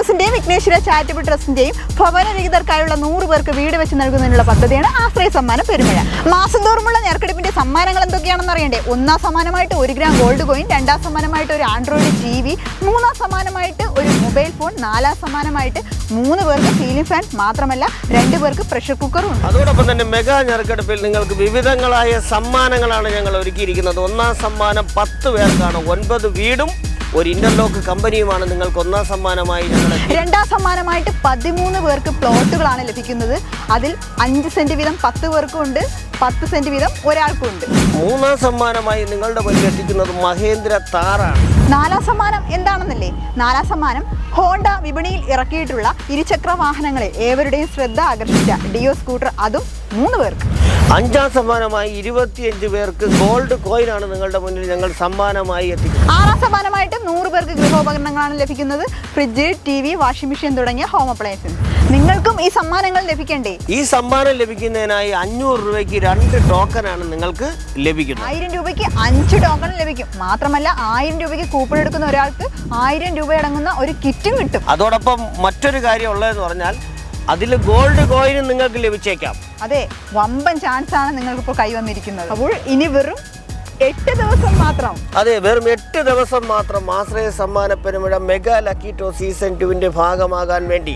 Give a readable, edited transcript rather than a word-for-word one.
വിക്ടേഴ്സിന്റെയും Vighneshwara charitable ട്രസ്റ്റിന്റെയും ഭവനരഹിതർക്കായുള്ള 100 പേർക്ക് വീട് വെച്ച് നൽകുന്നതിനുള്ള പദ്ധതിയാണ് ആശ്രയ സമ്മാനം പെരുമഴ. മാസം തോറുമുള്ള ഞെറുക്കെടുപ്പിന്റെ സമ്മാനങ്ങൾ എന്തൊക്കെയാണെന്ന് അറിയണ്ടേ? 1ാം സമ്മാനമായിട്ട് 1 ഗ്രാം ഗോൾഡ് കോയിൻ, 2ാം സമ്മാനമായിട്ട് ഒരു ആൻഡ്രോയിഡ് TV, 3ാം സമ്മാനമായിട്ട് ഒരു മൊബൈൽ ഫോൺ, 4ാം സമ്മാനമായിട്ട് 3 പേർക്ക് സീലിംഗ് ഫാൻ, മാത്രമല്ല 2 പേർക്ക് പ്രഷർ കുക്കറും ഉണ്ട്. അതോടൊപ്പം തന്നെ മെഗാ ഞെറുക്കെടുപ്പിൽ നിങ്ങൾക്ക് വിവിധങ്ങളായ സമ്മാനങ്ങളാണ് ഞങ്ങൾ ഒരുക്കിയിരിക്കുന്നത്. 1ാം സമ്മാനം 10 പേർക്കാണ്. 9 വീടും ഒരു ഇന്റർലോക്ക് കമ്പനിയുമാണ് നിങ്ങൾക്ക് 1ാം സമ്മാനമായി ഞങ്ങൾ. 2ാം സമ്മാനമായിട്ട് 13 പേർക്ക് പ്ലോട്ടുകളാണ് ലഭിക്കുന്നത്. അതിൽ 5 സെന്റ് വീതം 10 പേർക്കും ഉണ്ട്, 10 സെന്റ് വീതം ഒരാൾക്കും ഉണ്ട്. 3ാം സമ്മാനമായി നിങ്ങളുടെ മുന്നിൽ എത്തിക്കുന്നത് മഹേന്ദ്ര താറാണ്. 4ാം സമ്മാനം എന്താണെന്നല്ലേ? 4ാം സമ്മാനം ഹോണ്ട വിപണിയിൽ ഇറക്കിയിട്ടുള്ള ഇരുചക്ര വാഹനങ്ങളിൽ ഏവരുടെയും ശ്രദ്ധ ആകർഷിച്ച ഡിയോ സ്കൂട്ടർ, അതും 3 പേർക്ക്. 5ാം സമ്മാനമായി 25 പേർക്ക് ഗോൾഡ് കോയിനാണ് നിങ്ങളുടെ മുന്നിൽ ഞങ്ങൾ സമ്മാനമായി എത്തിക്കുന്നത്. 6ാം സമ്മാനമായിട്ട് 100 പേർക്ക് ഗൃഹോപകരണങ്ങളാണ് ലഭിക്കുന്നത്. ഫ്രിഡ്ജ്, TV, വാഷിംഗ് മെഷീൻ തുടങ്ങിയ ഹോം അപ്ലയൻസസ്. നിങ്ങൾക്കും ഈ സമ്മാനങ്ങൾ ലഭിക്കണ്ടേ? ഈ സമ്മാനം ലഭിക്കുന്നതിനായി 500 രൂപയ്ക്ക് 2 ടോക്കനാണ് നിങ്ങൾക്ക് ലഭിക്കുന്നത്. 1000 രൂപയ്ക്ക് 5 ടോക്കൺ ലഭിക്കും. മാത്രമല്ല 1000 രൂപയ്ക്ക് കൂപ്പൺ എടുക്കുന്ന ഒരാൾക്ക് 1000 രൂപ അടങ്ങുന്ന ഒരു കിറ്റും കിട്ടും. അതോടൊപ്പം മറ്റൊരു കാര്യം ഉള്ളതെന്ന് പറഞ്ഞാൽ അതിൽ ഗോൾഡ് കോയിനും നിങ്ങൾക്ക് ലഭിച്ചേക്കാം. അതെ, വമ്പൻ ചാൻസ് ആണ് നിങ്ങൾക്ക് ഇപ്പോൾ കൈവന്നിരിക്കുന്നത്. അപ്പോൾ ഇനി വെറും 8 ദിവസം മാത്രം. അതെ, വെറും 8 ദിവസം മാത്രം ആശ്രയ സമ്മാന പെരുമഴ മെഗാ ലക്കി ഡ്രോ സീസൺ 2 ഭാഗമാകാൻ വേണ്ടി